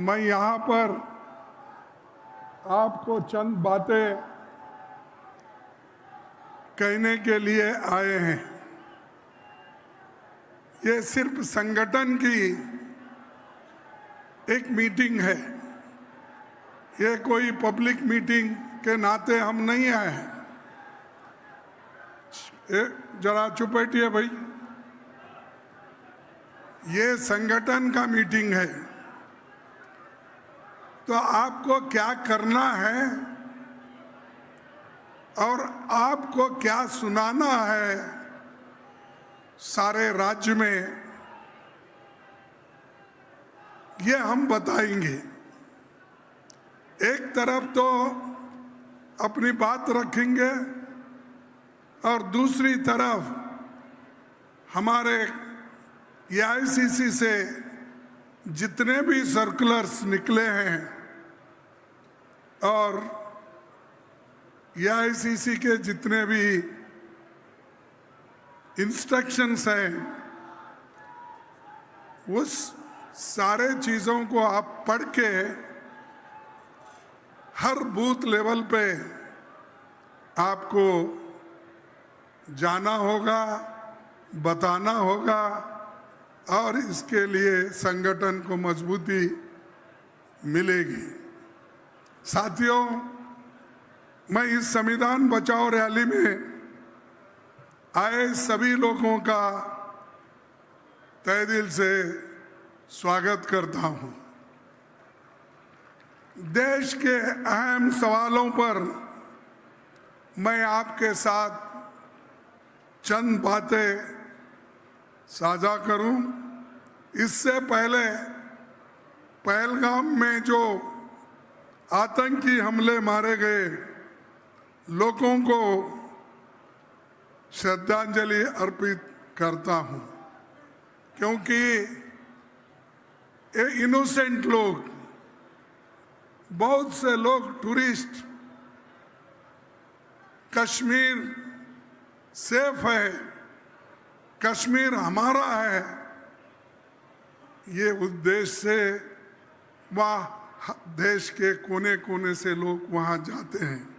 मैं यहाँ पर आपको चंद बातें कहने के लिए आए हैं। ये सिर्फ संगठन की एक मीटिंग है, ये कोई पब्लिक मीटिंग के नाते हम नहीं आए हैं। जरा चुप बैठिए भाई, ये संगठन का मीटिंग है। तो आपको क्या करना है और आपको क्या सुनाना है सारे राज्य में, ये हम बताएंगे। एक तरफ तो अपनी बात रखेंगे और दूसरी तरफ हमारे एआईसीसी से जितने भी सर्कुलर्स निकले हैं और एआईसीसी के जितने भी इंस्ट्रक्शंस हैं, उस सारे चीज़ों को आप पढ़ के हर बूथ लेवल पे आपको जाना होगा, बताना होगा और इसके लिए संगठन को मजबूती मिलेगी। साथियों, मैं इस संविधान बचाओ रैली में आए सभी लोगों का तहे दिल से स्वागत करता हूं। देश के अहम सवालों पर मैं आपके साथ चंद बातें साझा करूं। इससे पहले पहलगाम में जो आतंकी हमले मारे गए लोगों को श्रद्धांजलि अर्पित करता हूं, क्योंकि ये इनोसेंट लोग, बहुत से लोग टूरिस्ट, कश्मीर सेफ है, कश्मीर हमारा है, ये उद्देश्य से वहाँ देश के कोने कोने से लोग वहाँ जाते हैं।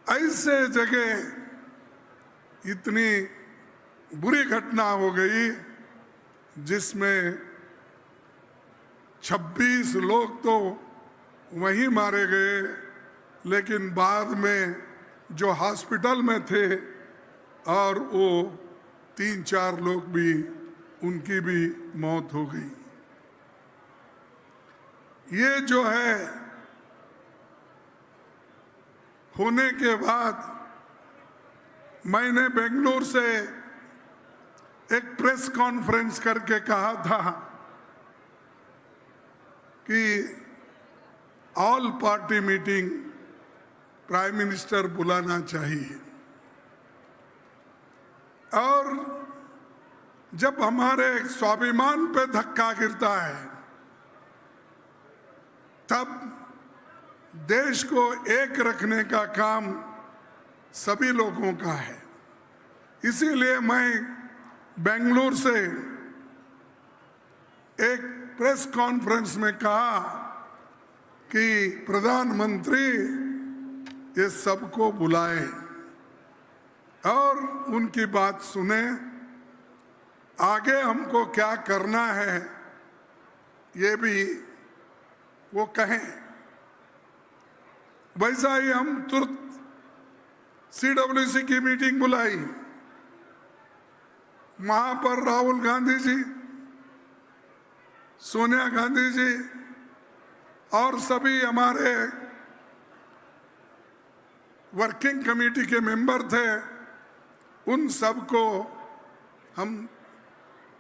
ऐसे जगह इतनी बुरी घटना हो गई जिसमें 26 लोग तो वहीं मारे गए, लेकिन बाद में जो हॉस्पिटल में थे और वो 3-4 लोग भी, उनकी भी मौत हो गई। ये जो है होने के बाद मैंने बेंगलुरु से एक प्रेस कॉन्फ्रेंस करके कहा था कि all party meeting prime minister बुलाना चाहिए। और जब हमारे स्वाभिमान पे धक्का गिरता है तब देश को एक रखने का काम सभी लोगों का है। इसीलिए मैं बेंगलुरु से एक प्रेस कॉन्फ्रेंस में कहा कि प्रधानमंत्री ये सबको बुलाए और उनकी बात सुने, आगे हमको क्या करना है ये भी वो कहें। वैसा ही हम तुरंत CWC की मीटिंग बुलाई। वहां पर राहुल गांधी जी, सोनिया गांधी जी और सभी हमारे वर्किंग कमेटी के मेंबर थे, उन सबको हम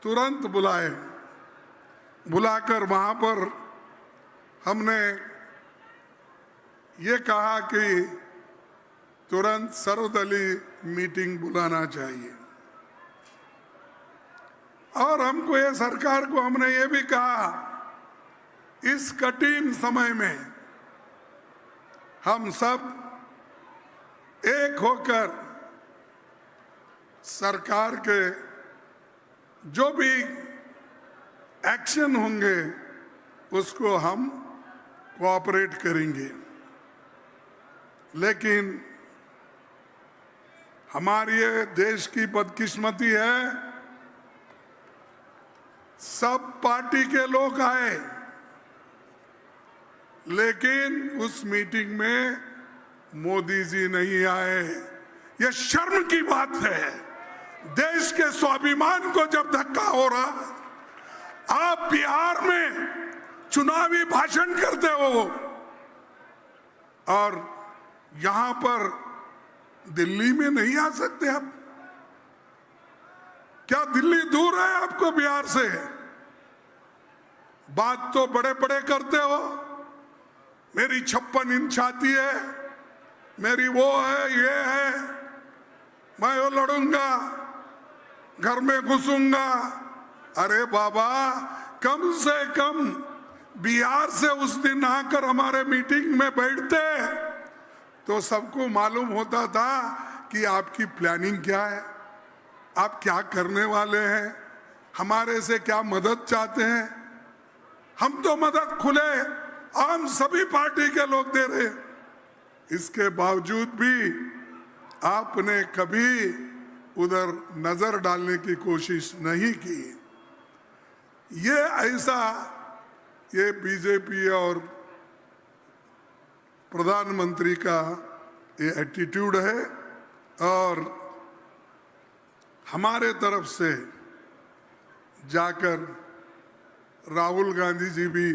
तुरंत बुलाए। बुलाकर वहां पर हमने ये कहा कि तुरंत सर्वदलीय मीटिंग बुलाना चाहिए। और हमको ये सरकार को हमने ये भी कहा, इस कठिन समय में हम सब एक होकर सरकार के जो भी एक्शन होंगे उसको हम कोऑपरेट करेंगे। लेकिन हमारी ये देश की बदकिस्मती है, सब पार्टी के लोग आए, लेकिन उस मीटिंग में मोदी जी नहीं आए। ये शर्म की बात है। देश के स्वाभिमान को जब धक्का हो रहा, आप बिहार में चुनावी भाषण करते हो और यहां पर दिल्ली में नहीं आ सकते आप? क्या दिल्ली दूर है आपको बिहार से? बात तो बड़े बड़े करते हो, मेरी 56 इंच छाती है, मेरी वो है, ये है, मैं वो लड़ूंगा, घर में घुसूंगा। अरे बाबा, कम से कम बिहार से उस दिन आकर हमारे मीटिंग में बैठते तो सबको मालूम होता था कि आपकी प्लानिंग क्या है, आप क्या करने वाले हैं, हमारे से क्या मदद चाहते हैं। हम तो मदद खुले आम सभी पार्टी के लोग दे रहे, इसके बावजूद भी आपने कभी उधर नजर डालने की कोशिश नहीं की। ये ऐसा ये बीजेपी और प्रधानमंत्री का ये एटीट्यूड है। और हमारे तरफ से जाकर राहुल गांधी जी भी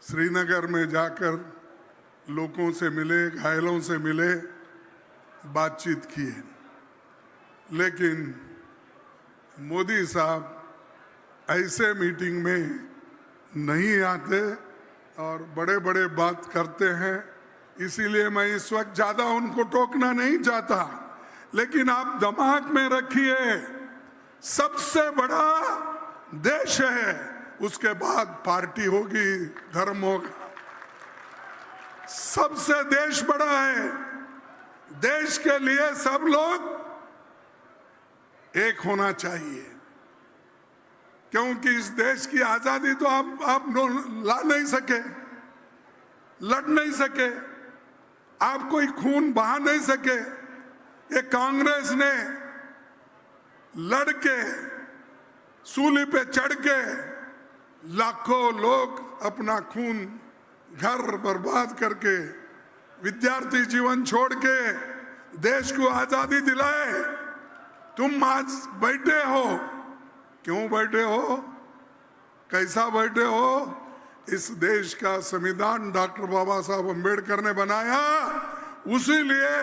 श्रीनगर में जाकर लोगों से मिले, घायलों से मिले, बातचीत किए। लेकिन मोदी साहब ऐसे मीटिंग में नहीं आते और बड़े बड़े बात करते हैं। इसीलिए मैं इस वक्त ज्यादा उनको टोकना नहीं चाहता, लेकिन आप दिमाग में रखिए, सबसे बड़ा देश है, उसके बाद पार्टी होगी, धर्म होगा, सबसे देश बड़ा है। देश के लिए सब लोग एक होना चाहिए, क्योंकि इस देश की आजादी तो आप ला नहीं सके, लड़ नहीं सके, आप कोई खून बहा नहीं सके। ये कांग्रेस ने लड़के सूली पे चढ़ के लाखों लोग अपना खून, घर बर्बाद करके, विद्यार्थी जीवन छोड़ के देश को आजादी दिलाए। तुम आज बैठे हो, क्यों बैठे हो, कैसा बैठे हो? इस देश का संविधान डॉक्टर बाबा साहब अम्बेडकर ने बनाया, उसी लिए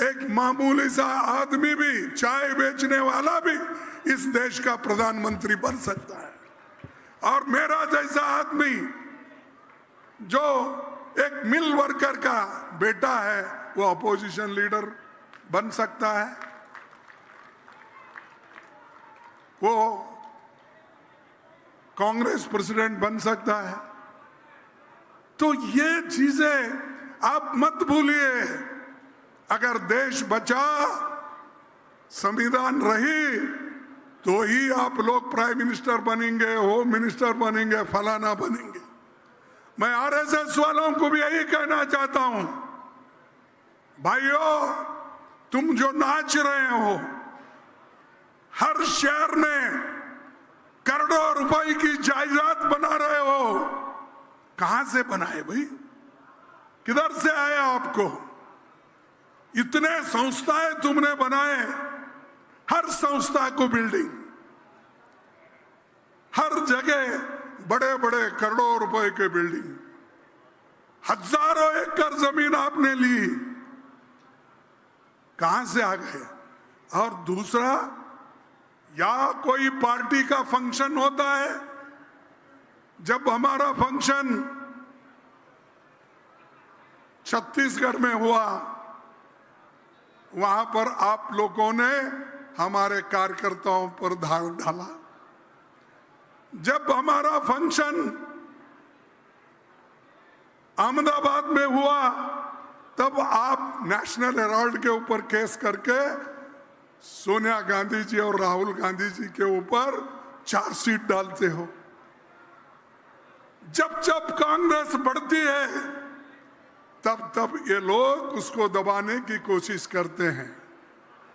एक मामूली सा आदमी भी, चाय बेचने वाला भी इस देश का प्रधानमंत्री बन सकता है। और मेरा जैसा आदमी जो एक मिल वर्कर का बेटा है, वो अपोजिशन लीडर बन सकता है, वो कांग्रेस प्रेसिडेंट बन सकता है। तो ये चीजें आप मत भूलिए। अगर देश बचा, संविधान रही, तो ही आप लोग प्राइम मिनिस्टर बनेंगे, होम मिनिस्टर बनेंगे, फलाना बनेंगे। मैं आरएसएस वालों को भी यही कहना चाहता हूं, भाइयों, तुम जो नाच रहे हो, हर शहर में करोड़ों रुपए की जायदाद बना रहे हो, कहां से बनाए भाई? किधर से आया आपको? इतने संस्थाएं तुमने बनाए, हर संस्था को बिल्डिंग, हर जगह बड़े बड़े करोड़ों रुपए के बिल्डिंग, हजारों एकड़ जमीन आपने ली, कहां से आ गए? और दूसरा, या कोई पार्टी का फंक्शन होता है, जब हमारा फंक्शन छत्तीसगढ़ में हुआ, वहां पर आप लोगों ने हमारे कार्यकर्ताओं पर धार डाला। जब हमारा फंक्शन अहमदाबाद में हुआ, तब आप नेशनल हेराल्ड के ऊपर केस करके सोनिया गांधी जी और राहुल गांधी जी के ऊपर चार्जशीट डालते हो। जब जब कांग्रेस बढ़ती है तब तब ये लोग उसको दबाने की कोशिश करते हैं।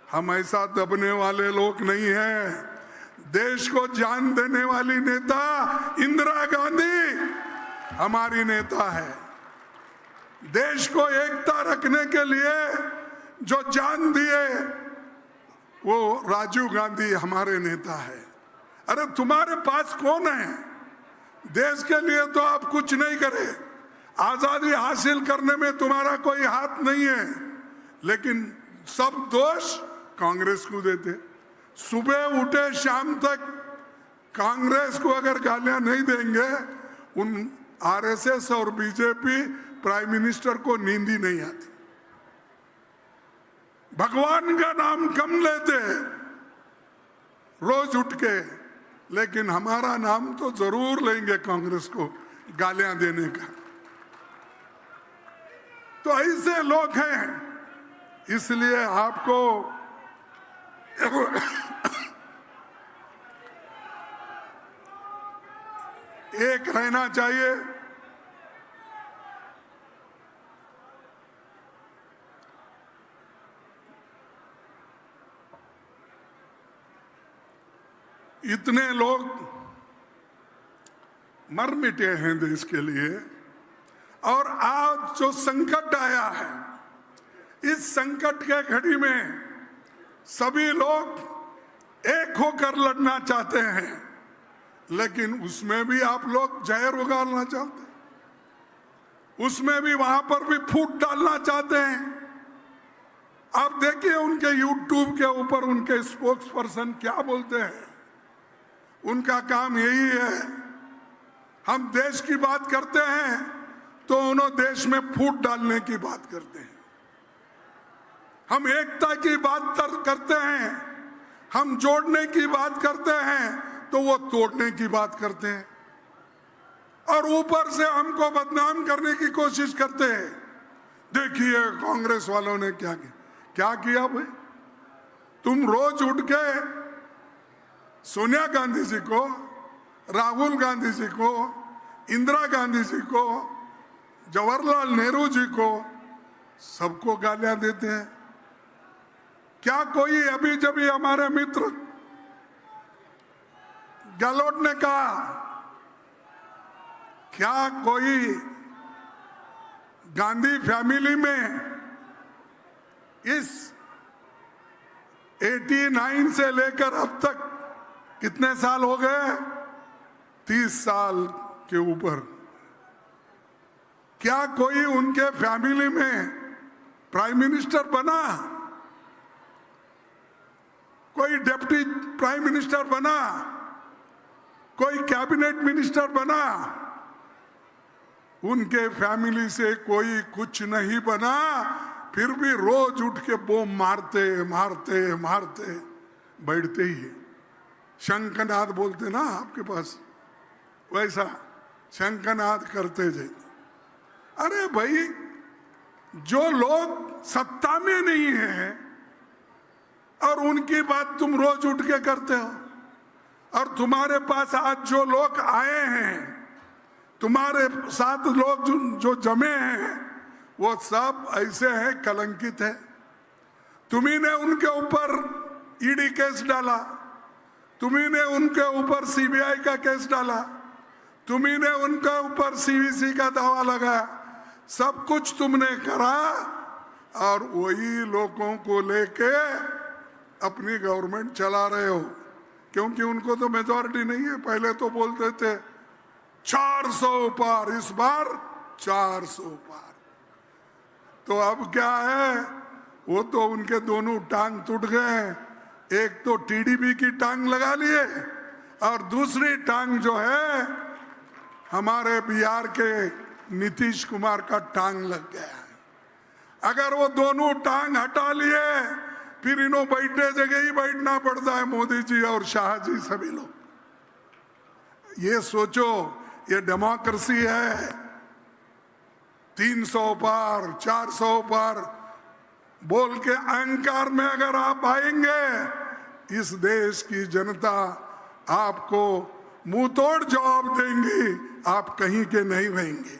हम ऐसा दबने वाले लोग नहीं हैं। देश को जान देने वाली नेता इंदिरा गांधी हमारी नेता है। देश को एकता रखने के लिए जो जान दिए वो राजीव गांधी हमारे नेता है। अरे तुम्हारे पास कौन है? देश के लिए तो आप कुछ नहीं करे, आजादी हासिल करने में तुम्हारा कोई हाथ नहीं है, लेकिन सब दोष कांग्रेस को देते। सुबह उठे शाम तक कांग्रेस को अगर गालियां नहीं देंगे, उन आरएसएस और बीजेपी प्राइम मिनिस्टर को नींद ही नहीं आती। भगवान का नाम कम लेते रोज उठ के, लेकिन हमारा नाम तो जरूर लेंगे कांग्रेस को गालियां देने का। तो ऐसे लोग हैं, इसलिए आपको एक रहना चाहिए। इतने लोग मर मिटे हैं देश के लिए, और आज जो संकट आया है, इस संकट के घड़ी में सभी लोग एक होकर लड़ना चाहते हैं, लेकिन उसमें भी आप लोग जहर उगालना चाहते हैं, उसमें भी वहां पर भी फूट डालना चाहते हैं। आप देखिए उनके यूट्यूब के ऊपर उनके स्पोक्स पर्सन क्या बोलते हैं। उनका काम यही है, हम देश की बात करते हैं तो उन्होंने देश में फूट डालने की बात करते हैं। हम एकता की बात करते हैं, हम जोड़ने की बात करते हैं तो वो तोड़ने की बात करते हैं, और ऊपर से हमको बदनाम करने की कोशिश करते हैं। देखिए कांग्रेस वालों ने क्या किया भाई। तुम रोज उठ के सोनिया गांधी जी को, राहुल गांधी जी को, इंदिरा गांधी जी को, जवाहरलाल नेहरू जी को, सबको गालियां देते हैं। क्या कोई अभी जब हमारे मित्र गहलोत ने कहा, क्या कोई गांधी फैमिली में इस 89 से लेकर अब तक कितने साल हो गए? 30 साल के ऊपर। क्या कोई उनके फैमिली में प्राइम मिनिस्टर बना? कोई डिप्टी प्राइम मिनिस्टर बना? कोई कैबिनेट मिनिस्टर बना? उनके फैमिली से कोई कुछ नहीं बना, फिर भी रोज उठ के बम मारते मारते मारते बैठते ही। शंखनाद बोलते ना आपके पास, वैसा शंखनाद करते जाए। अरे भाई, जो लोग सत्ता में नहीं है और उनकी बात तुम रोज उठ के करते हो, और तुम्हारे पास आज जो लोग आए हैं, तुम्हारे साथ लोग जो जमे हैं, वो सब ऐसे हैं, कलंकित है। तुम्ही ने उनके ऊपर ईडी केस डाला, तुम्ही ने उनके ऊपर सीबीआई का केस डाला, तुम्ही ने उनके ऊपर सीवीसी का दावा लगाया, सब कुछ तुमने करा, और वही लोगों को लेके अपनी गवर्नमेंट चला रहे हो। क्योंकि उनको तो मेजॉरिटी नहीं है। पहले तो बोलते थे 400 पार, इस बार 400 पार। तो अब क्या है, वो तो उनके दोनों टांग टूट गए। एक तो टीडीपी की टांग लगा लिए, और दूसरी टांग जो है हमारे बिहार के नीतीश कुमार का टांग लग गया है। अगर वो दोनों टांग हटा लिए, फिर इन्हों बैठने जगह ही बैठना पड़ता है, मोदी जी और शाह जी सभी लोग। ये सोचो, ये डेमोक्रेसी है। 300 पार, 400 पार बोल के अहंकार में अगर आप आएंगे, इस देश की जनता आपको मुंह तोड़ जवाब देंगी, आप कहीं के नहीं रहेंगे।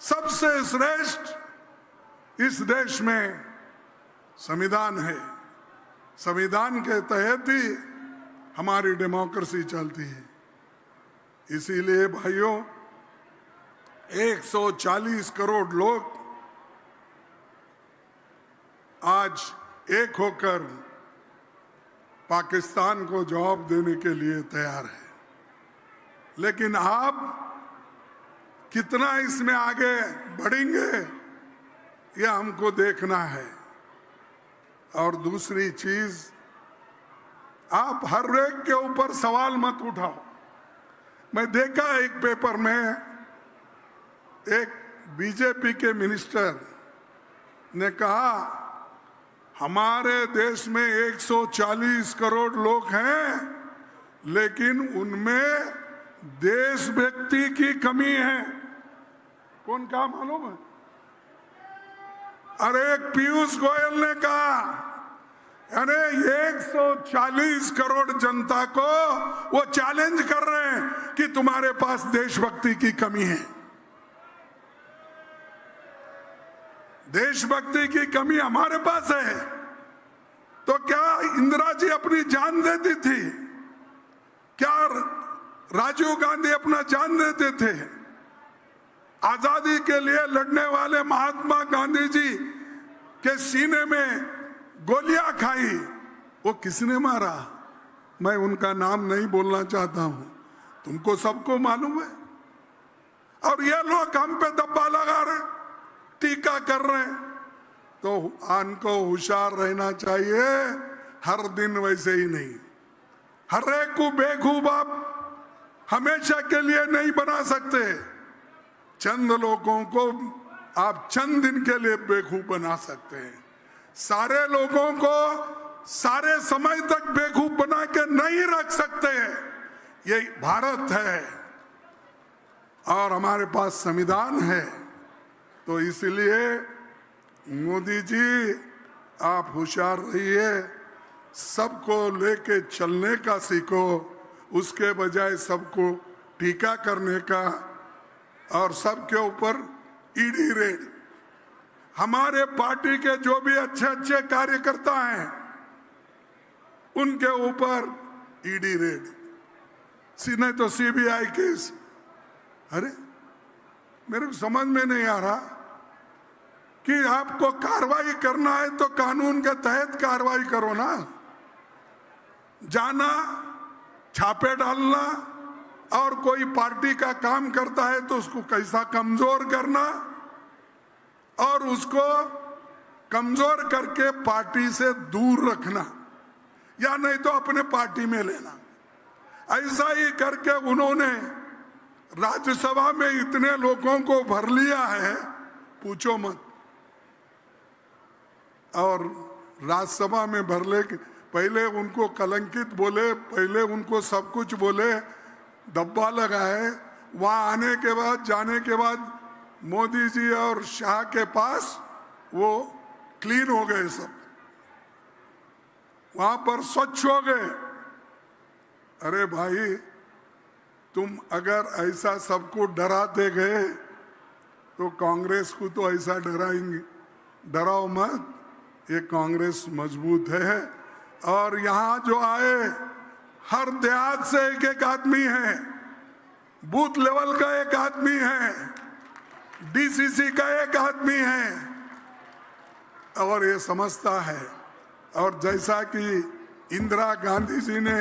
सबसे श्रेष्ठ इस देश में संविधान है। संविधान के तहत ही हमारी डेमोक्रेसी चलती है। इसीलिए भाइयों, 140 करोड़ लोग आज एक होकर पाकिस्तान को जवाब देने के लिए तैयार है। लेकिन आप कितना इसमें आगे बढ़ेंगे, ये हमको देखना है। और दूसरी चीज, आप हर एक के ऊपर सवाल मत उठाओ। मैं देखा एक पेपर में एक बीजेपी के मिनिस्टर ने कहा, हमारे देश में 140 करोड़ लोग हैं, लेकिन उनमें देशभक्ति की कमी है। कौन कहा मालूम है? अरे पीयूष गोयल ने कहा, यानी 140 करोड़ जनता को वो चैलेंज कर रहे हैं कि तुम्हारे पास देशभक्ति की कमी है। देशभक्ति की कमी हमारे पास है तो क्या इंदिरा जी अपनी जान देती थी? क्या राजीव गांधी अपना जान देते थे? आजादी के लिए लड़ने वाले महात्मा गांधी जी के सीने में गोलियां खाई, वो किसने मारा? मैं उनका नाम नहीं बोलना चाहता हूं, तुमको सबको मालूम है। और ये लोग हम पे दब्बा लगा रहे, टीका कर रहे हैं। तो उनको होशियार रहना चाहिए, हर दिन वैसे ही नहीं। हर एक को बेवकूफ आप हमेशा के लिए नहीं बना सकते। चंद लोगों को आप चंद दिन के लिए बेवकूफ बना सकते हैं। सारे लोगों को सारे समय तक बेवकूफ बना के नहीं रख सकते। ये भारत है और हमारे पास संविधान है। तो इसलिए मोदी जी, आप होशियार रहिए, सबको लेके चलने का सीखो, उसके बजाय सबको टीका करने का और सबके ऊपर ईडी रेड। हमारे पार्टी के जो भी अच्छे अच्छे कार्यकर्ता हैं उनके ऊपर ईडी रेड, नहीं तो सीबीआई केस। अरे मेरे को समझ में नहीं आ रहा कि आपको कार्रवाई करना है तो कानून के तहत कार्रवाई करो ना। जाना, छापे डालना और कोई पार्टी का काम करता है तो उसको कैसा कमजोर करना और उसको कमजोर करके पार्टी से दूर रखना, या नहीं तो अपने पार्टी में लेना। ऐसा ही करके उन्होंने राज्यसभा में इतने लोगों को भर लिया है, पूछो मत। और राज्यसभा में भरले पहले उनको कलंकित बोले, पहले उनको सब कुछ बोले, डब्बा लगाए। वहां आने के बाद, जाने के बाद मोदी जी और शाह के पास वो क्लीन हो गए, सब वहां पर स्वच्छ हो गए। अरे भाई, तुम अगर ऐसा सबको डराते गए तो कांग्रेस को तो ऐसा डराएंगे। डराओ मत, ये कांग्रेस मजबूत है। और यहां जो आए, हर देहात से एक एक आदमी है, बूथ लेवल का एक आदमी है, डीसीसी का एक आदमी है, और ये समझता है। और जैसा कि इंदिरा गांधी जी ने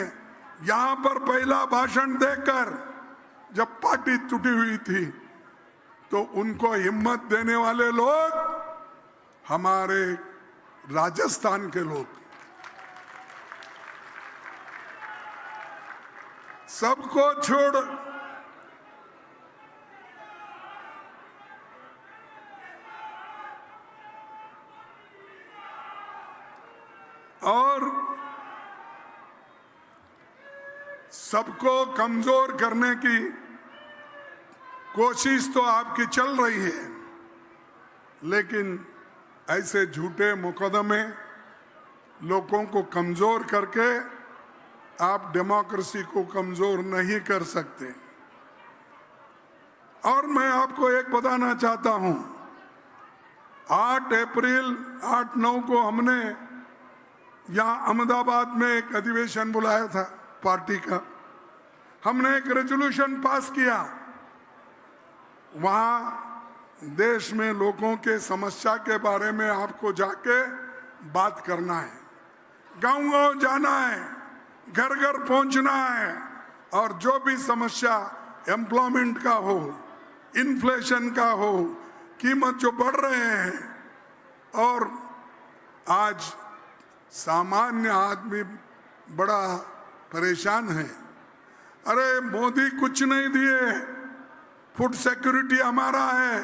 यहां पर पहला भाषण देकर जब पार्टी टूटी हुई थी तो उनको हिम्मत देने वाले लोग हमारे राजस्थान के लोग, सबको छोड़ और सबको कमजोर करने की कोशिश तो आपकी चल रही है, लेकिन ऐसे झूठे मुकदमे लोगों को कमजोर करके आप डेमोक्रेसी को कमजोर नहीं कर सकते। और मैं आपको एक बताना चाहता हूं, 8 अप्रैल 8-9 को हमने यहां अहमदाबाद में एक अधिवेशन बुलाया था पार्टी का। हमने एक रेजोल्यूशन पास किया। वहां देश में लोगों के समस्या के बारे में आपको जाके बात करना है, गांव-गांव जाना है, घर-घर पहुंचना है, और जो भी समस्या एम्प्लॉयमेंट का हो, इन्फ्लेशन का हो, कीमत जो बढ़ रहे हैं, और आज सामान्य आदमी बड़ा परेशान है। अरे मोदी कुछ नहीं दिए, फूड सिक्योरिटी हमारा है,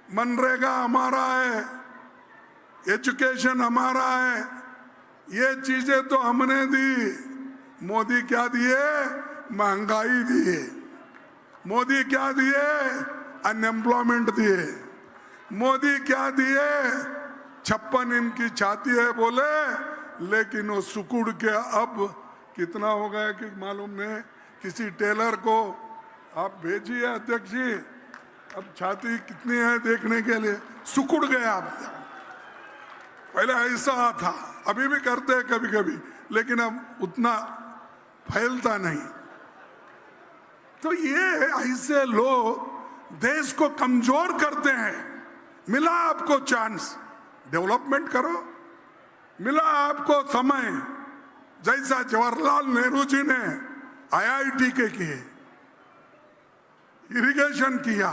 मनरेगा हमारा है, एजुकेशन हमारा है, ये चीजें तो हमने दी। मोदी क्या दिए? महंगाई दिए। मोदी क्या दिए? अनएम्प्लॉयमेंट दिए। मोदी क्या दिए? 56 इनकी छाती है बोले, लेकिन वो सुकुड़ के अब कितना हो गया कि मालूम नहीं। किसी टेलर को आप भेजिए अध्यक्ष जी, अब छाती कितनी है देखने के लिए, सुकुड़ गया। अब पहले ऐसा था, अभी भी करते हैं कभी कभी, लेकिन अब उतना फैलता नहीं। तो ये ऐसे लोग देश को कमजोर करते हैं। मिला आपको चांस, डेवलपमेंट करो। मिला आपको समय, जैसा जवाहरलाल नेहरू जी ने IIT के किए, इरिगेशन किया,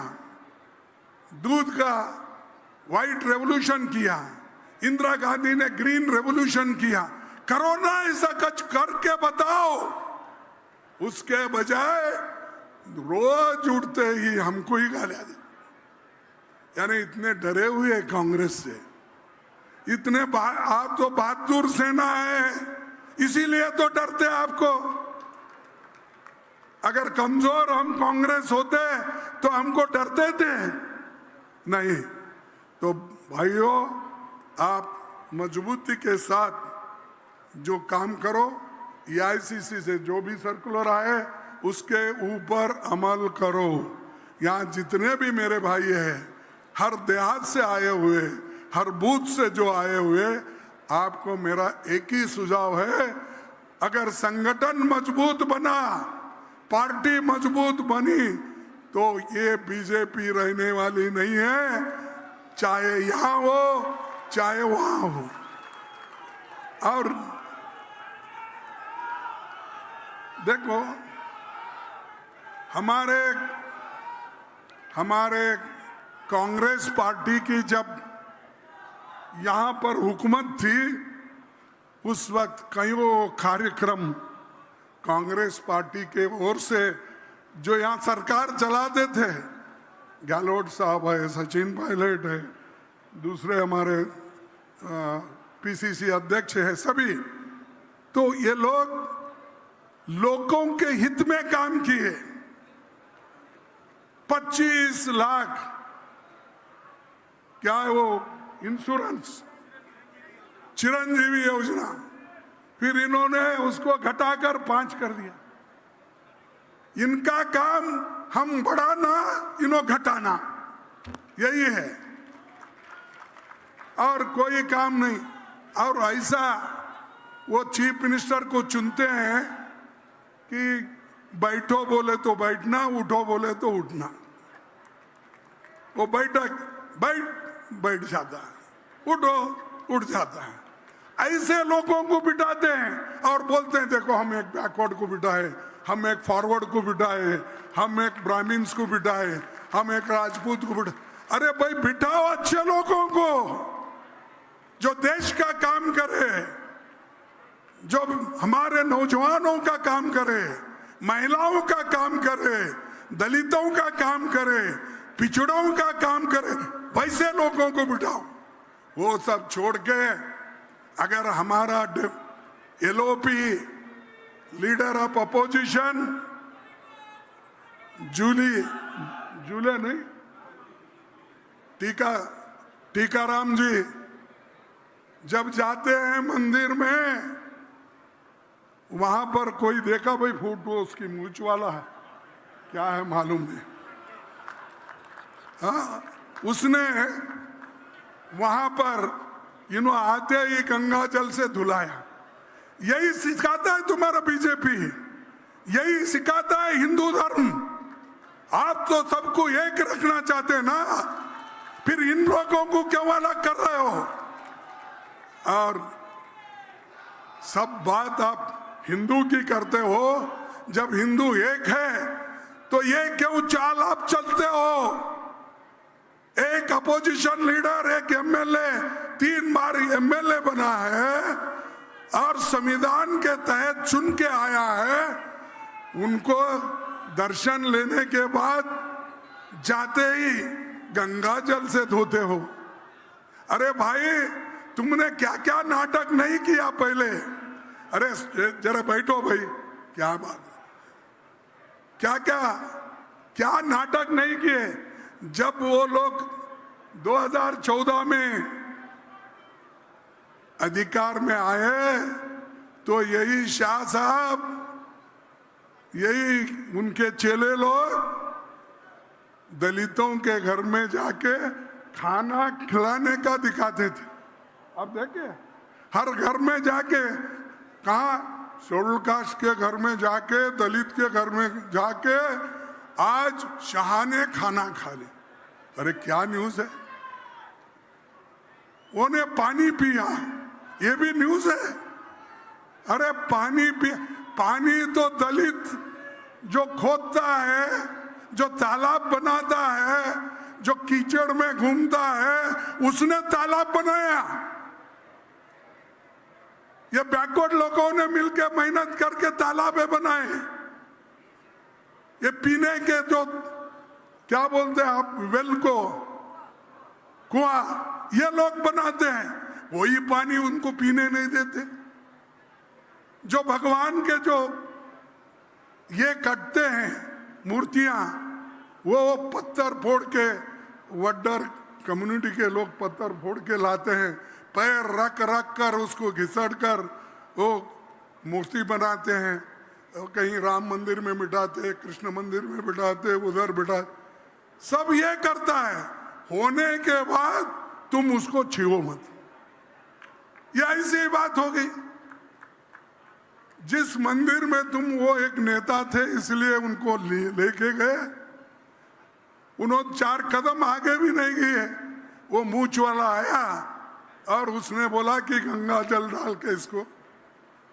दूध का व्हाइट रेवोल्यूशन किया, इंदिरा गांधी ने ग्रीन रेवोल्यूशन किया। करो ना ऐसा कुछ करके बताओ। उसके बजाय रोज उठते ही हमको ही गालियां दे। यानी इतने डरे हुए कांग्रेस से, इतने आप तो बहादुर सेना है, इसीलिए तो डरते आपको। अगर कमजोर हम कांग्रेस होते तो हमको डरते थे नहीं। तो भाइयों, आप मजबूती के साथ जो काम करो, EICC से जो भी सर्कुलर आए उसके ऊपर अमल करो। यहाँ जितने भी मेरे भाई हैं, हर देहात से आए हुए, हर बूथ से जो आए हुए, आपको मेरा एक ही सुझाव है, अगर संगठन मजबूत बना, पार्टी मजबूत बनी, तो ये बीजेपी रहने वाली नहीं है, चाहे यहां हो चाहे वहां हो। और देखो, हमारे कांग्रेस पार्टी की जब यहां पर हुकूमत थी, उस वक्त कई वो कार्यक्रम कांग्रेस पार्टी के ओर से जो यहाँ सरकार चलाते थे, गहलोत साहब है, सचिन पायलट है, दूसरे हमारे PCC अध्यक्ष है, सभी, तो ये लोग लोगों के हित में काम किए। 25 लाख क्या है वो इंश्योरेंस, चिरंजीवी योजना, फिर इन्होंने उसको घटाकर 5 कर दिया। इनका काम हम बढ़ाना, इन्हों घटाना, यही है, और कोई काम नहीं। और ऐसा वो चीफ मिनिस्टर को चुनते हैं कि बैठो बोले तो बैठना, उठो बोले तो उठना। वो बैठ जाता है, उठो उठ जाता है। ऐसे लोगों को बिठाते हैं और बोलते हैं देखो हम एक बैकवर्ड को बिठाए, हम एक फॉरवर्ड को बिठाए, हम एक ब्राह्मण्स को बिठाए, हम एक राजपूत को बिठाए। अरे भाई बिठाओ अच्छे लोगों को जो देश का काम करे, जो हमारे नौजवानों का काम करे, महिलाओं का काम करे, दलितों का काम करे, पिछड़ों का काम करे, वैसे लोगों को बिठाओ। वो सब छोड़ के अगर हमारा LOP leader of opposition July नहीं टीकाराम जी जब जाते हैं मंदिर में, वहां पर कोई देखा भाई फोटो उसकी मूंछ वाला है, क्या है मालूम नहीं। हाँ, उसने वहां पर आते ही गंगा जल से धुलाया। यही सिखाता है तुम्हारा बीजेपी, यही सिखाता है हिंदू धर्म। आप तो सबको एक रखना चाहते हैं ना, फिर इन लोगों को क्यों अलग कर रहे हो? और सब बात आप हिंदू की करते हो। जब हिंदू एक है तो ये क्यों चाल आप चलते हो? एक अपोजिशन लीडर, एक एमएलए, 3 बार एमएलए बना है और संविधान के तहत चुन के आया है। उनको दर्शन लेने के बाद जाते ही गंगा जल से धोते हो। अरे भाई, तुमने क्या क्या नाटक नहीं किया पहले? अरे जरा बैठो भाई, क्या बात है, क्या क्या क्या नाटक नहीं किए? जब वो लोग 2014 में अधिकार में आए तो यही शाह साहब, यही उनके चेले लोग दलितों के घर में जाके खाना खिलाने का दिखाते थे। अब देखिए, हर घर में जाके, कहा शेड्यूल कास्ट के घर में जाके, दलित के घर में जाके आज शाह ने खाना खा लिया। अरे क्या न्यूज है? उन्हें पानी पिया, ये भी न्यूज है। अरे पानी पिया, पानी तो दलित जो खोदता है, जो तालाब बनाता है, जो कीचड़ में घूमता है, उसने तालाब बनाया। ये बैकवर्ड लोगों ने मिलकर मेहनत करके तालाबे बनाए। ये पीने के जो क्या बोलते हैं आप, वेल को, कुआं, ये लोग बनाते हैं, वही पानी उनको पीने नहीं देते। जो भगवान के जो ये कटते हैं मूर्तियां, वो पत्थर फोड़ के, वड्डर कम्युनिटी के लोग पत्थर फोड़ के लाते हैं, पैर रख रख कर उसको घिसट कर वो मूर्ति बनाते हैं। कहीं राम मंदिर में बिठाते, कृष्ण मंदिर में बिठाते, उधर बिठा, सब ये करता है। होने के बाद तुम उसको छुओ मत। ये ऐसी बात हो गई। जिस मंदिर में तुम, वो एक नेता थे इसलिए उनको लेके गए, उन्होंने 4 कदम आगे भी नहीं गए, वो मूंछ वाला आया और उसने बोला कि गंगा जल डाल के इसको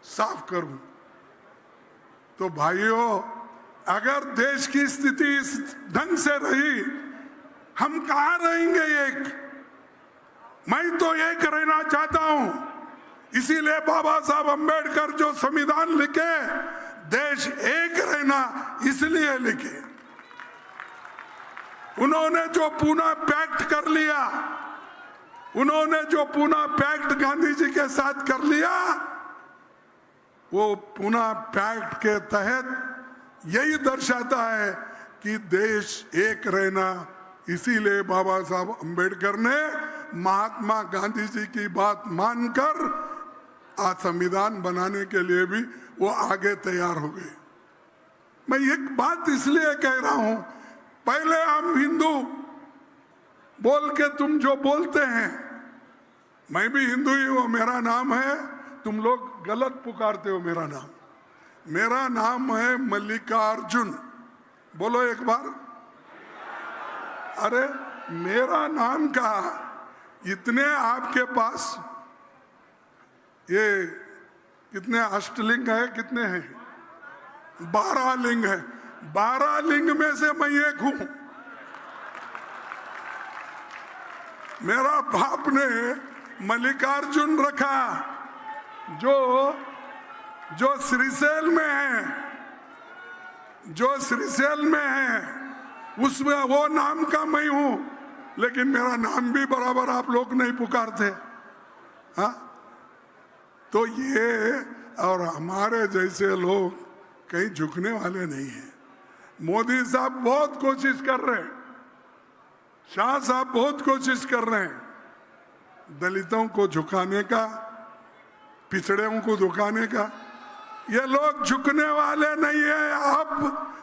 साफ करूं। तो भाइयों, अगर देश की स्थिति इस ढंग से रही, हम कहां रहेंगे एक? मैं तो एक रहना चाहता हूं। इसीलिए बाबा साहब अंबेडकर जो संविधान लिखे, देश एक रहना इसलिए लिखे। उन्होंने जो पूना पैक्ट कर लिया, उन्होंने जो पूना पैक्ट गांधी जी के साथ कर लिया, वो पूना पैक्ट के तहत यही दर्शाता है कि देश एक रहना। इसीलिए बाबा साहब अंबेडकर ने महात्मा गांधी जी की बात मानकर आज संविधान बनाने के लिए भी वो आगे तैयार हो गए। मैं एक बात इसलिए कह रहा हूं, पहले हम हिंदू बोल के तुम जो बोलते हैं, मैं भी हिंदू ही हूं, मेरा नाम है, तुम लोग गलत पुकारते हो मेरा नाम। मेरा नाम है मल्लिकार्जुन। बोलो एक बार। अरे मेरा नाम का इतने आपके पास ये कितने अष्टलिंग है, कितने हैं? 12 लिंग है। 12 लिंग में से मैं एक हूं। मेरा बाप ने मल्लिकार्जुन रखा, जो श्रीशैल में है, जो श्रीशैल में है, उसमें वो नाम का मैं हूं। लेकिन मेरा नाम भी बराबर आप लोग नहीं पुकारते। हाँ, तो ये और हमारे जैसे लोग कहीं झुकने वाले नहीं हैं। मोदी साहब बहुत कोशिश कर रहे हैं, शाह साहब बहुत कोशिश कर रहे हैं दलितों को झुकाने का, पिछड़ों को झुकाने का। ये लोग झुकने वाले नहीं है। अब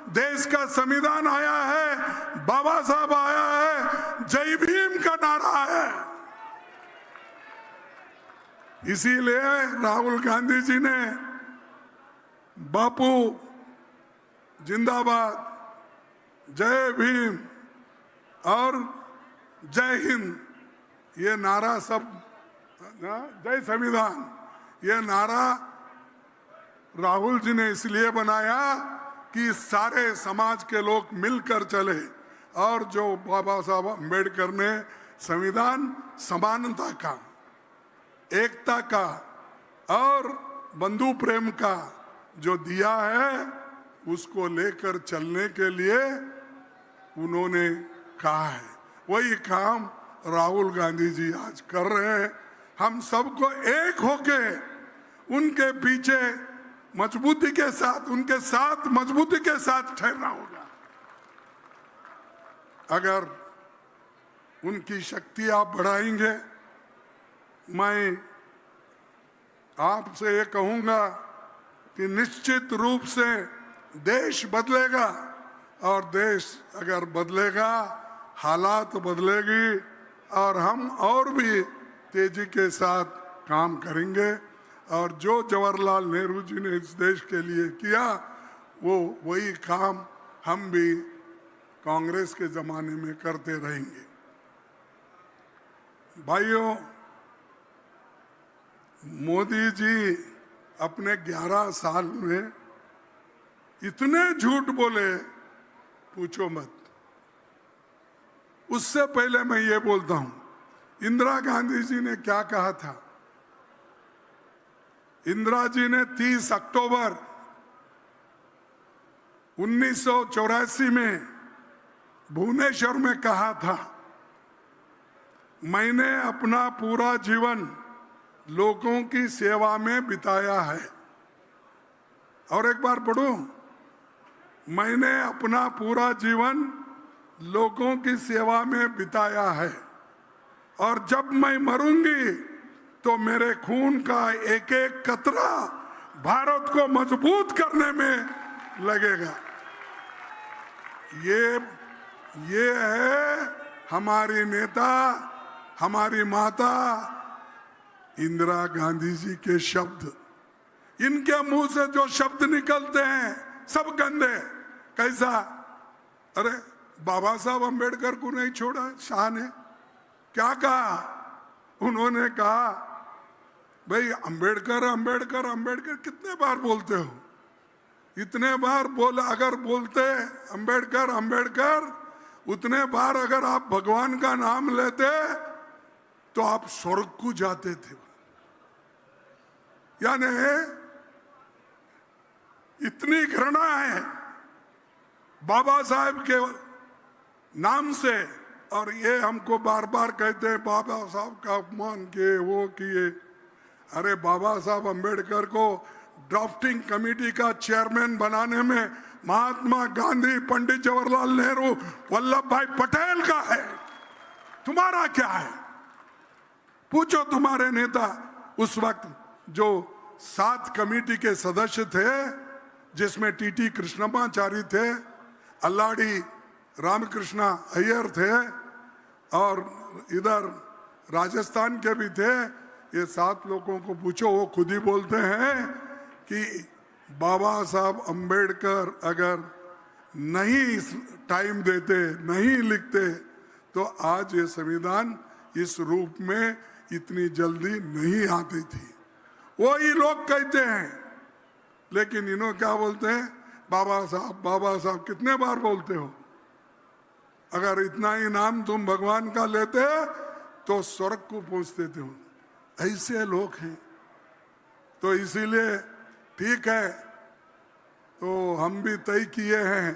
देश का संविधान आया है, बाबा साहब आया है, जय भीम का नारा है। इसीलिए राहुल गांधी जी ने बापू जिंदाबाद, जय भीम और जय हिंद, ये नारा सब, जय संविधान, ये नारा राहुल जी ने इसलिए बनाया कि सारे समाज के लोग मिलकर चले। और जो बाबा साहब अम्बेडकर ने संविधान समानता का, एकता का और बंधु प्रेम का जो दिया है, उसको लेकर चलने के लिए उन्होंने कहा है। वही काम राहुल गांधी जी आज कर रहे हैं। हम सबको एक होके उनके पीछे मजबूती के साथ, उनके साथ मजबूती के साथ ठहरना होगा। अगर उनकी शक्ति आप बढ़ाएंगे, मैं आपसे ये कहूंगा कि निश्चित रूप से देश बदलेगा, और देश अगर बदलेगा, हालात बदलेगी, और हम और भी तेजी के साथ काम करेंगे। और जो जवाहरलाल नेहरू जी ने इस देश के लिए किया, वो वही काम हम भी कांग्रेस के ज़माने में करते रहेंगे। भाइयों, मोदी जी अपने 11 साल में इतने झूठ बोले, पूछो मत। उससे पहले मैं ये बोलता हूं, इंदिरा गांधी जी ने क्या कहा था। इंदिरा जी ने 30 अक्टूबर 1984 में भुवनेश्वर में कहा था, मैंने अपना पूरा जीवन लोगों की सेवा में बिताया है। और एक बार पढ़ो, मैंने अपना पूरा जीवन लोगों की सेवा में बिताया है, और जब मैं मरूंगी तो मेरे खून का एक एक कतरा भारत को मजबूत करने में लगेगा। ये है हमारी नेता, हमारी माता इंदिरा गांधी जी के शब्द। इनके मुंह से जो शब्द निकलते हैं सब गंदे। कैसा? अरे बाबा साहब अम्बेडकर को नहीं छोड़ा शाह ने? क्या कहा उन्होंने? कहा भाई अम्बेडकर अम्बेडकर अम्बेडकर कितने बार बोलते हो? इतने बार बोल, अगर बोलते अम्बेडकर अम्बेडकर उतने बार अगर आप भगवान का नाम लेते तो आप स्वर्ग को जाते थे। यानी इतनी घृणा है बाबा साहब के नाम से, और ये हमको बार बार कहते हैं बाबा साहब का अपमान किए, वो किए। अरे बाबा साहब अम्बेडकर को ड्राफ्टिंग कमेटी का चेयरमैन बनाने में महात्मा गांधी, पंडित जवाहरलाल नेहरू, वल्लभ भाई पटेल का है। तुम्हारा क्या है? पूछो तुम्हारे नेता उस वक्त जो 7 कमेटी के सदस्य थे, जिसमें टीटी कृष्णमाचारी थे, अल्लाड़ी रामकृष्णा अय्यर थे, और इधर राजस्थान के भी थे। ये 7 लोगों को पूछो, वो खुद ही बोलते हैं कि बाबा साहब अम्बेडकर अगर नहीं टाइम देते, नहीं लिखते, तो आज ये संविधान इस रूप में इतनी जल्दी नहीं आती थी। वो ही लोग कहते हैं, लेकिन इन्हों क्या बोलते हैं? बाबा साहब कितने बार बोलते हो? अगर इतना ही नाम तुम भगवान का लेते तो स्वर्ग को पहुंच देते हो। ऐसे लोग हैं। तो इसीलिए ठीक है, तो हम भी तय किए हैं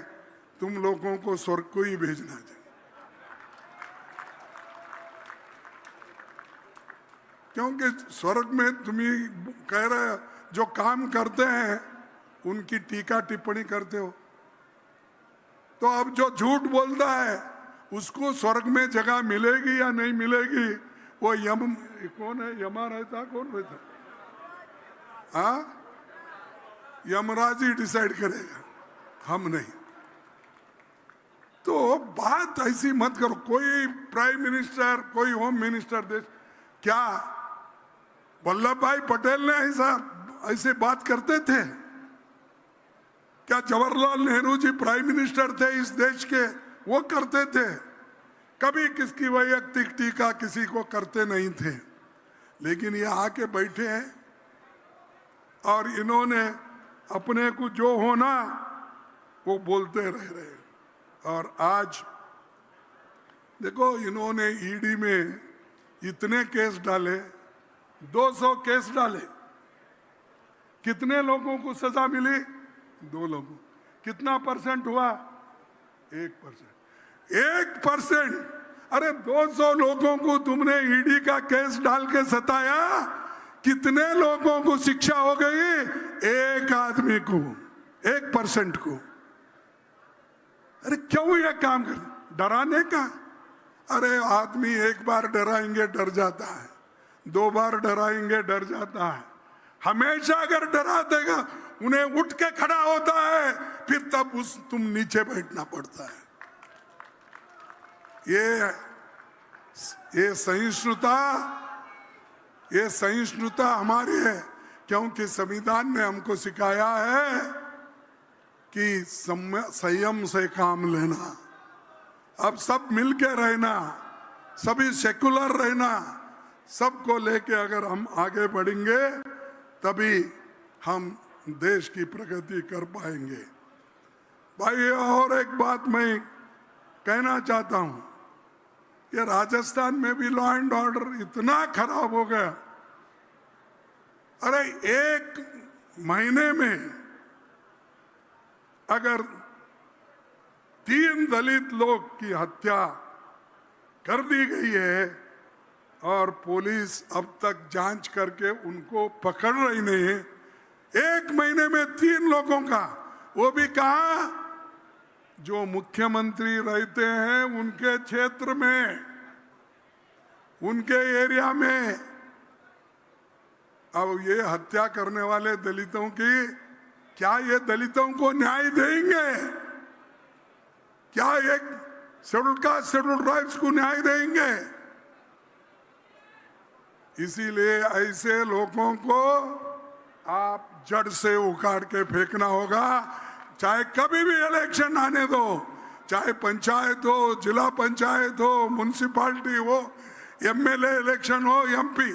तुम लोगों को स्वर्ग को ही भेजना चाहिए। क्योंकि स्वर्ग में तुम ही कह रहे हो, जो काम करते हैं उनकी टीका टिप्पणी करते हो। तो अब जो झूठ बोलता है उसको स्वर्ग में जगह मिलेगी या नहीं मिलेगी? वो कौन है? यमा रहता? कौन रहता? हाँ, यमराज ही डिसाइड करेगा, हम नहीं। तो बात ऐसी मत करो। कोई प्राइम मिनिस्टर, कोई होम मिनिस्टर देश, क्या वल्लभ भाई पटेल ने ऐसे बात करते थे? क्या जवाहरलाल नेहरू जी प्राइम मिनिस्टर थे इस देश के, वो करते थे? कभी किसकी वैयक्तिक टीका किसी को करते नहीं थे। लेकिन ये आके बैठे हैं और इन्होंने अपने को जो होना वो बोलते रह रहे। और आज देखो, इन्होंने ईडी में इतने केस डाले, 200 केस डाले, कितने लोगों को सजा मिली? 2 लोगों। कितना परसेंट हुआ? 1%। 1%। अरे 200 लोगों को तुमने ईडी का केस डाल के सताया, कितने लोगों को शिक्षा हो गई? 1 आदमी को, 1% को। अरे क्यों ये काम कर? डराने का? अरे आदमी एक बार डराएंगे डर जाता है, 2 बार डराएंगे डर जाता है। हमेशा अगर डरा देगा, उन्हें उठ के खड़ा होता है, फिर तब तुम नीचे बैठना पड़ता है। ये सहिष्णुता हमारी है, क्योंकि संविधान ने हमको सिखाया है कि संयम से काम लेना। अब सब मिलके रहना, सभी सेकुलर रहना, सबको लेके अगर हम आगे बढ़ेंगे तभी हम देश की प्रगति कर पाएंगे। भाई और एक बात मैं कहना चाहता हूं, ये राजस्थान में भी लॉ एंड ऑर्डर इतना खराब हो गया। अरे 1 महीने में अगर 3 दलित लोग की हत्या कर दी गई है और पुलिस अब तक जांच करके उनको पकड़ रही नहीं है, 1 महीने में 3 लोगों का, वो भी कहा जो मुख्यमंत्री रहते हैं उनके क्षेत्र में, उनके एरिया में। अब ये हत्या करने वाले दलितों की, क्या ये दलितों को न्याय देंगे? क्या एक शेड्यूल कास्ट शेड्यूल ट्राइब्स को न्याय देंगे? इसीलिए ऐसे लोगों को आप जड़ से उखाड़ के फेंकना होगा। चाहे कभी भी इलेक्शन आने दो, चाहे पंचायत हो, जिला पंचायत हो, म्युनिसिपैलिटी हो, एमएलए इलेक्शन हो, एमपी,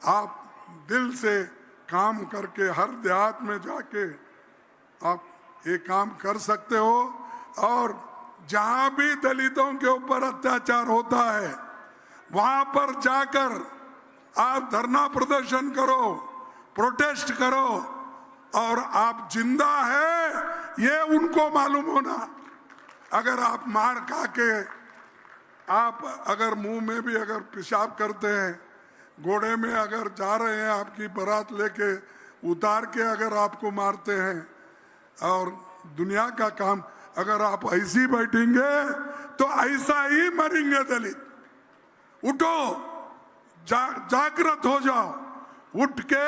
आप दिल से काम करके हर देहात में जाके आप ये काम कर सकते हो। और जहां भी दलितों के ऊपर अत्याचार होता है, वहां पर जाकर आप धरना प्रदर्शन करो, प्रोटेस्ट करो, और आप जिंदा है ये उनको मालूम होना। अगर आप मार खा के, आप अगर मुंह में भी अगर पेशाब करते हैं, घोड़े में अगर जा रहे हैं आपकी बारात लेके, उतार के अगर आपको मारते हैं, और दुनिया का काम, अगर आप ऐसी बैठेंगे तो ऐसा ही मरेंगे दलित। उठो, जागृत हो जाओ, उठ के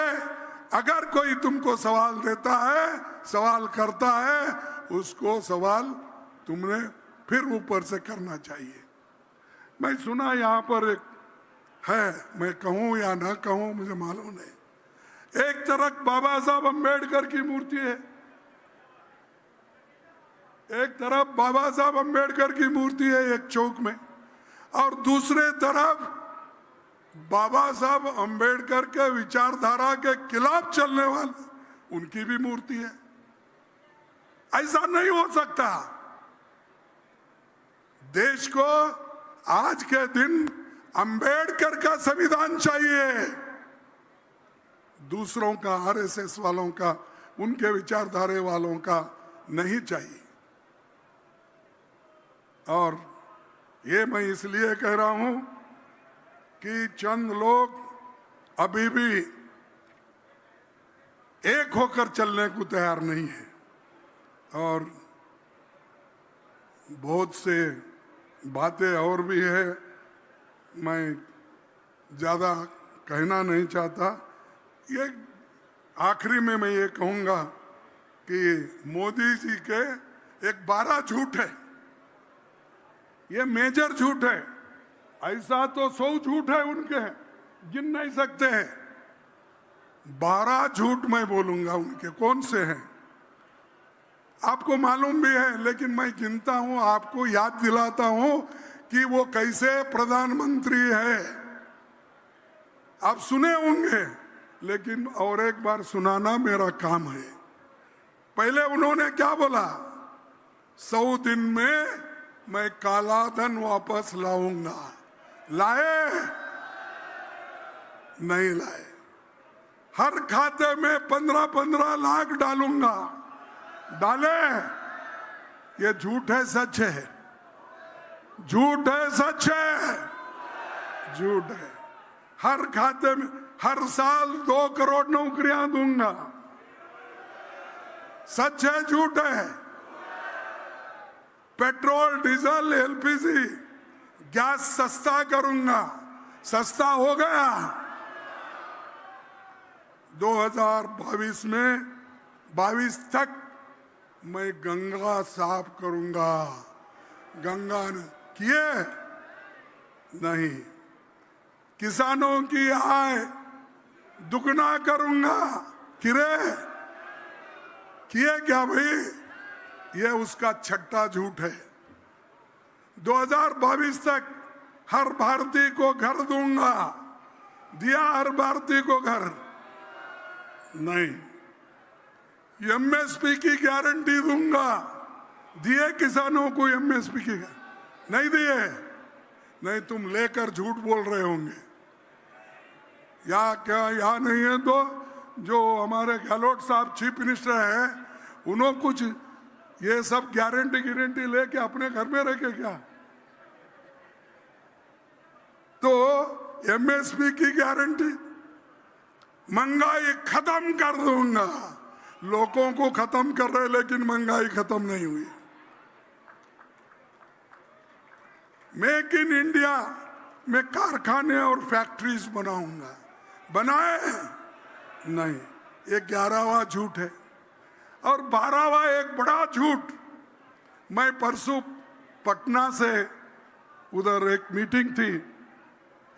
अगर कोई तुमको सवाल देता है, सवाल करता है, उसको सवाल तुमने फिर ऊपर से करना चाहिए। मैं सुना यहाँ पर एक है, मैं कहूँ या ना कहूँ मुझे मालूम नहीं, एक तरफ बाबा साहब अम्बेडकर की मूर्ति है, एक तरफ बाबा साहब अम्बेडकर की मूर्ति है एक चौक में, और दूसरे तरफ बाबा साहब अम्बेडकर के विचारधारा के खिलाफ चलने वाले उनकी भी मूर्ति है। ऐसा नहीं हो सकता। देश को आज के दिन अम्बेडकर का संविधान चाहिए, दूसरों का, आरएसएस वालों का, उनके विचारधारे वालों का नहीं चाहिए। और ये मैं इसलिए कह रहा हूं कि चंद लोग अभी भी एक होकर चलने को तैयार नहीं है, और बहुत से बातें और भी है, मैं ज़्यादा कहना नहीं चाहता। ये आखिरी में मैं ये कहूँगा कि मोदी जी के एक 12 झूठ है, ये मेजर झूठ है। ऐसा तो 100 झूठ है उनके, गिन नहीं सकते हैं। 12 झूठ मैं बोलूंगा उनके, कौन से हैं आपको मालूम भी है, लेकिन मैं गिनता हूं, आपको याद दिलाता हूं कि वो कैसे प्रधानमंत्री है। आप सुने होंगे, लेकिन और एक बार सुनाना मेरा काम है। पहले उन्होंने क्या बोला, 100 दिन में मैं काला धन वापस लाऊंगा। लाए? नहीं लाए। हर खाते में 15-15 लाख डालूंगा। डाले? ये झूठ है सच है? झूठ है सच है? झूठ है। हर खाते में हर साल 2 करोड़ नौकरियां दूंगा। सच है झूठ है? पेट्रोल, डीजल, एलपीजी, गैस सस्ता करूंगा। सस्ता हो गया? 2022 में 22 तक मैं गंगा साफ करूंगा। गंगा ने किए नहीं। किसानों की आय दुगना करूंगा। किए क्या भाई? ये उसका छठा झूठ है। 2022 तक हर भारतीय को घर दूंगा। दिया हर भारतीय को घर? नहीं। एमएसपी की गारंटी दूंगा। दिए किसानों को एमएसपी की? नहीं दिए। नहीं, तुम लेकर झूठ बोल रहे होंगे या क्या? या नहीं है तो जो हमारे गहलोत साहब चीफ मिनिस्टर है, उन्होंने कुछ ये सब गारंटी लेके अपने घर में रखे क्या? तो एमएसपी की गारंटी, महंगाई खत्म कर दूंगा। लोगों को खत्म कर रहे, लेकिन महंगाई खत्म नहीं हुई। मेक इन इंडिया में कारखाने और फैक्ट्रीज बनाऊंगा। बनाए? नहीं। ये 11वां झूठ है। और 12वां एक बड़ा झूठ, मैं परसों पटना से उधर एक मीटिंग थी,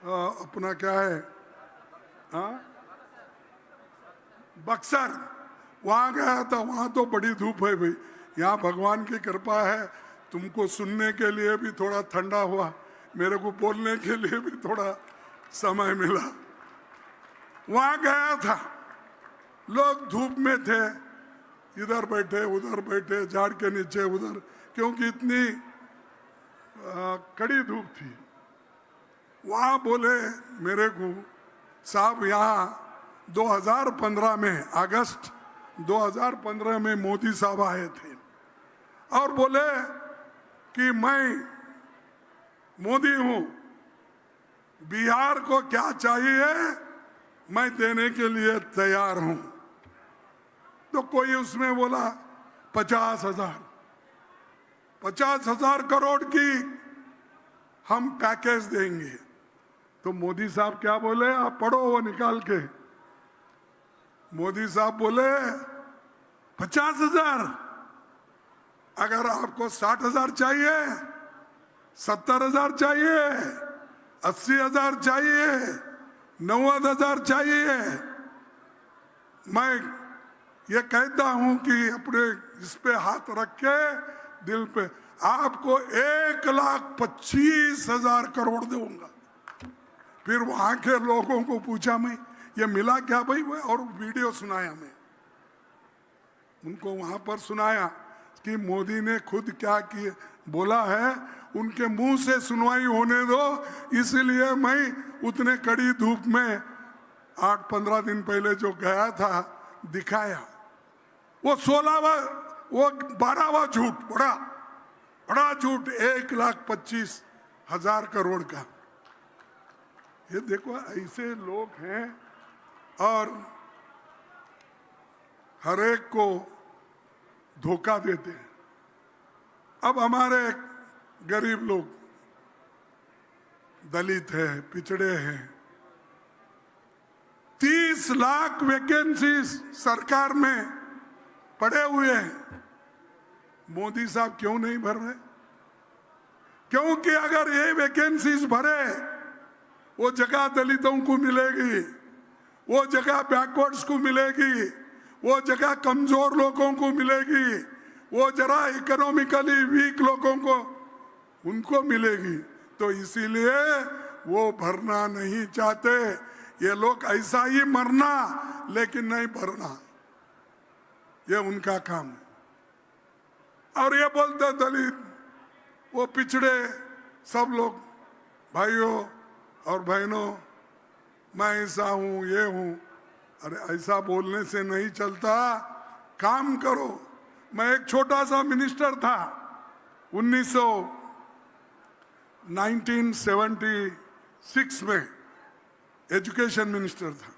अपना क्या है, बक्सर, वहां गया था। वहां तो बड़ी धूप है भाई। यहाँ भगवान की कृपा है, तुमको सुनने के लिए भी थोड़ा ठंडा हुआ, मेरे को बोलने के लिए भी थोड़ा समय मिला। वहां गया था, लोग धूप में थे, इधर बैठे उधर बैठे, झाड़ के नीचे उधर, क्योंकि इतनी कड़ी धूप थी। वहां बोले मेरे को, साहब यहाँ 2015 में, अगस्त 2015 में मोदी साहब आए थे और बोले कि मैं मोदी हूं, बिहार को क्या चाहिए मैं देने के लिए तैयार हूं। तो कोई उसमें बोला 50,000 करोड़ की हम पैकेज देंगे। तो मोदी साहब क्या बोले, आप पढ़ो वो निकाल के। मोदी साहब बोले 50,000, अगर आपको 60,000 चाहिए, 70,000 चाहिए, 80,000 चाहिए, 90,000 चाहिए, मैं ये कहता हूं कि अपने इस पे हाथ रख के दिल पे, आपको 1,25,000 करोड़ दूंगा। फिर वहां के लोगों को पूछा मैं, ये मिला क्या भाई? और वीडियो सुनाया मैं उनको, वहां पर सुनाया कि मोदी ने खुद क्या किए बोला है, उनके मुंह से सुनवाई होने दो। इसलिए मैं उतने कड़ी धूप में 8-15 दिन पहले जो गया था दिखाया। वो 12वां झूठ, बड़ा झूठ, 1,25,000 करोड़ का। ये देखो ऐसे लोग हैं और हर एक को धोखा देते हैं। अब हमारे गरीब लोग, दलित हैं, पिछड़े हैं, 30 लाख वैकेंसीज सरकार में पड़े हुए हैं। मोदी साहब क्यों नहीं भर रहे? क्योंकि अगर ये वैकेंसीज भरे, वो जगह दलितों को मिलेगी, वो जगह बैकवर्ड्स को मिलेगी, वो जगह कमजोर लोगों को मिलेगी, वो जरा इकोनॉमिकली वीक लोगों को उनको मिलेगी। तो इसीलिए वो भरना नहीं चाहते। ये लोग ऐसा ही मरना लेकिन नहीं भरना, ये उनका काम है। और ये बोलते दलित, वो पिछड़े, सब लोग भाइयों और बहनों, मैं ऐसा हूं, ये हूं। अरे ऐसा बोलने से नहीं चलता, काम करो। मैं एक छोटा सा मिनिस्टर था, 1976 में एजुकेशन मिनिस्टर था।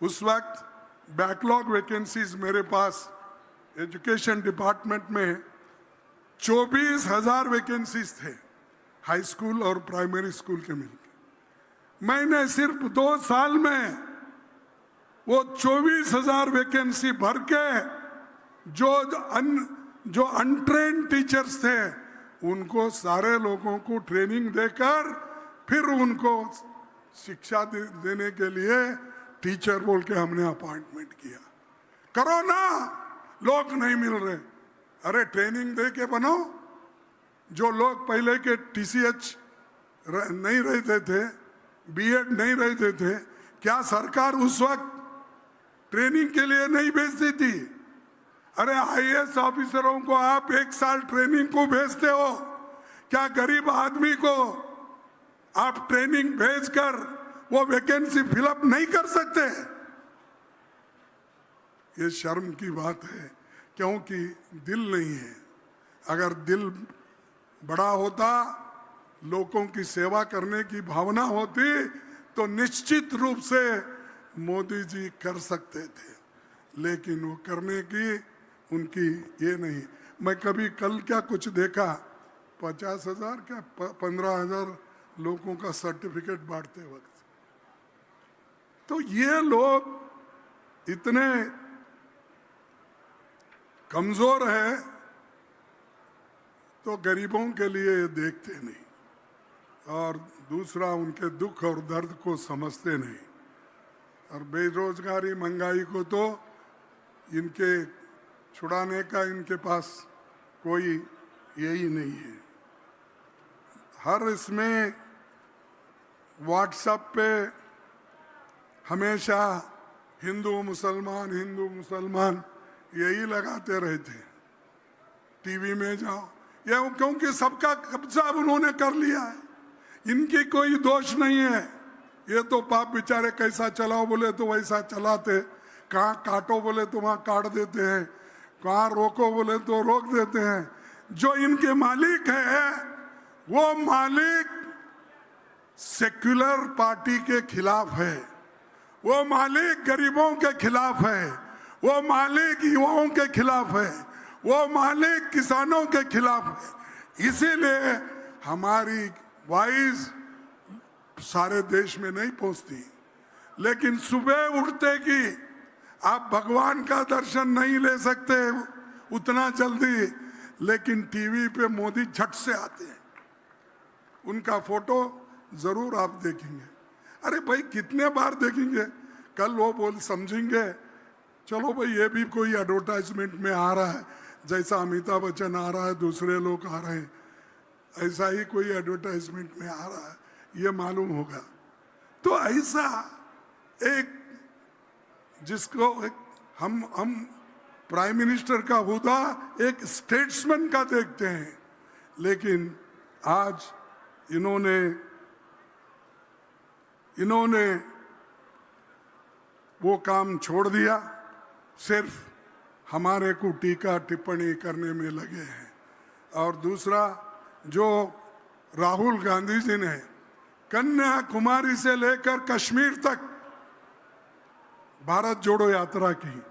उस वक्त बैकलॉग वैकेंसीज मेरे पास एजुकेशन डिपार्टमेंट में 24,000 वैकेंसीज थे, हाई स्कूल और प्राइमरी स्कूल के मिलकर। मैंने सिर्फ 2 साल में वो 24,000 वैकेंसी भर के जो अनट्रेन्ड टीचर्स थे उनको सारे लोगों को ट्रेनिंग देकर फिर उनको शिक्षा देने के लिए टीचर बोल के हमने अपॉइंटमेंट किया। करो ना, लोग नहीं मिल रहे। अरे ट्रेनिंग दे के बनाओ। जो लोग पहले के TCH नहीं रहते थे, B.Ed नहीं रहते थे, क्या सरकार उस वक्त ट्रेनिंग के लिए नहीं भेजती थी? अरे IAS ऑफिसरों को आप 1 साल ट्रेनिंग को भेजते हो, क्या गरीब आदमी को आप ट्रेनिंग भेजकर वो वैकेंसी फिलअप नहीं कर सकते? ये शर्म की बात है, क्योंकि दिल नहीं है। अगर दिल बड़ा होता, लोगों की सेवा करने की भावना होती, तो निश्चित रूप से मोदी जी कर सकते थे, लेकिन वो करने की उनकी ये नहीं। मैं कभी कल क्या कुछ देखा, 50,000 क्या 15,000 लोगों का सर्टिफिकेट बांटते वक्त। तो ये लोग इतने कमजोर है तो गरीबों के लिए देखते नहीं, और दूसरा उनके दुख और दर्द को समझते नहीं। और बेरोजगारी, महंगाई को तो इनके छुड़ाने का इनके पास कोई यही नहीं है। हर इसमें व्हाट्सएप पे हमेशा हिंदू मुसलमान यही लगाते रहते। टीवी में जाओ, ये क्योंकि सबका कब्जा उन्होंने कर लिया है, इनकी कोई दोष नहीं है। ये तो पाप बेचारे, कैसा चलाओ बोले तो वैसा चलाते, कहाँ काटो बोले तो वहाँ काट देते हैं, कहाँ रोको बोले तो रोक देते हैं। जो इनके मालिक है, वो मालिक सेक्युलर पार्टी के खिलाफ है, वो मालिक गरीबों के खिलाफ है, वो मालिक युवाओं के खिलाफ है, वो मालिक किसानों के खिलाफ है। इसीलिए हमारी वॉइस सारे देश में नहीं पहुंचती। लेकिन सुबह उठते कि आप भगवान का दर्शन नहीं ले सकते उतना जल्दी, लेकिन टीवी पे मोदी झट से आते हैं, उनका फोटो जरूर आप देखेंगे। अरे भाई कितने बार देखेंगे? कल वो बोल समझेंगे चलो भाई ये भी कोई एडवर्टाइजमेंट में आ रहा है, जैसा अमिताभ बच्चन आ रहा है, दूसरे लोग आ रहे हैं, ऐसा ही कोई एडवर्टाइजमेंट में आ रहा है, ये मालूम होगा। तो ऐसा एक जिसको हम प्राइम मिनिस्टर का हुदा एक स्टेट्समैन का देखते हैं, लेकिन आज इन्होंने वो काम छोड़ दिया, सिर्फ हमारे को टीका टिप्पणी करने में लगे हैं। और दूसरा, जो राहुल गांधी जी ने कन्याकुमारी से लेकर कश्मीर तक भारत जोड़ो यात्रा की,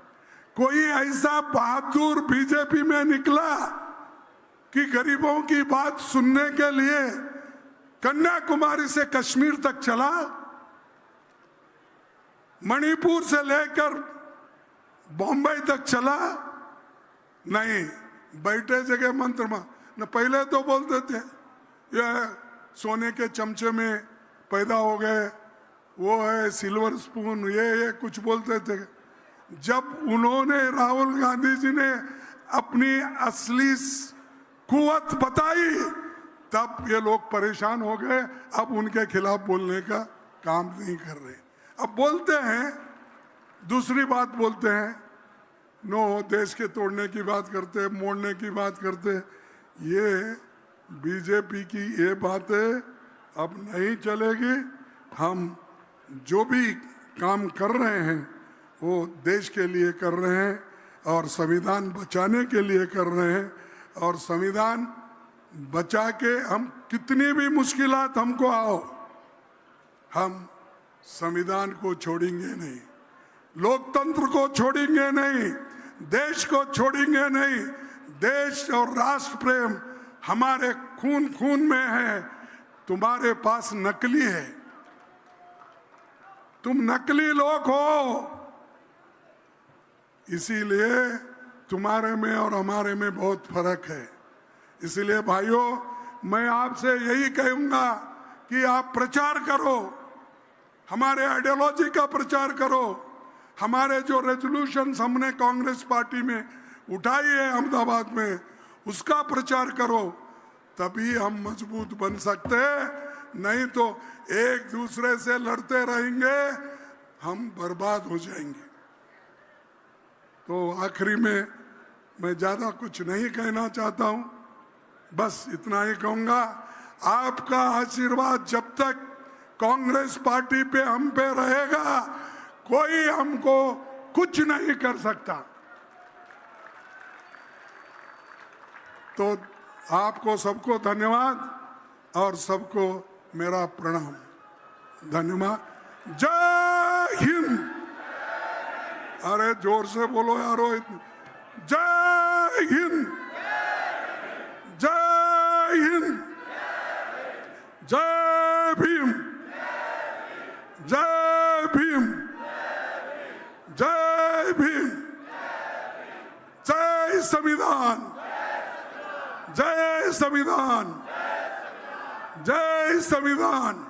कोई ऐसा बहादुर बीजेपी में निकला कि गरीबों की बात सुनने के लिए कन्याकुमारी से कश्मीर तक चला? मणिपुर से लेकर बॉम्बे तक चला नहीं, बैठे जगह मंत्र न पहले तो बोलते थे ये सोने के चमचे में पैदा हो गए, वो है सिल्वर स्पून, ये कुछ बोलते थे। जब उन्होंने राहुल गांधी जी ने अपनी असली कुवत बताई तब ये लोग परेशान हो गए, अब उनके खिलाफ बोलने का काम नहीं कर रहे। अब बोलते हैं, दूसरी बात बोलते हैं, नो देश के तोड़ने की बात करते, मोड़ने की बात करते। ये बीजेपी की ये बातें अब नहीं चलेगी। हम जो भी काम कर रहे हैं वो देश के लिए कर रहे हैं और संविधान बचाने के लिए कर रहे हैं, और संविधान बचा के हम कितनी भी मुश्किलात हमको आओ, हम संविधान को छोड़ेंगे नहीं, लोकतंत्र को छोड़ेंगे नहीं, देश को छोड़ेंगे नहीं। देश और राष्ट्र प्रेम हमारे खून खून में है। तुम्हारे पास नकली है, तुम नकली लोग हो, इसीलिए तुम्हारे में और हमारे में बहुत फर्क है। इसलिए भाइयों, मैं आपसे यही कहूंगा कि आप प्रचार करो, हमारे आइडियोलॉजी का प्रचार करो, हमारे जो रेजोल्यूशंस हमने कांग्रेस पार्टी में उठाई है अहमदाबाद में, उसका प्रचार करो, तभी हम मजबूत बन सकते हैं। नहीं तो एक दूसरे से लड़ते रहेंगे, हम बर्बाद हो जाएंगे। तो आखिरी में मैं ज़्यादा कुछ नहीं कहना चाहता हूँ, बस इतना ही कहूँगा, आपका आशीर्वाद जब तक कांग्रेस पार्टी पे हम पे रहेगा, कोई हमको कुछ नहीं कर सकता। तो आपको सबको धन्यवाद और सबको मेरा प्रणाम। धन्यवाद। जय हिंद। अरे जोर से बोलो यारो। जय हिंद, जय हिंद, जय भीम, जय भीम, जय भीम, जय संविधान, जय संविधान, जय संविधान।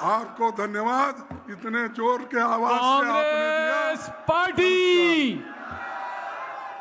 आपको धन्यवाद, इतने जोर के आवाज से आपने दिया। कांग्रेस पार्टी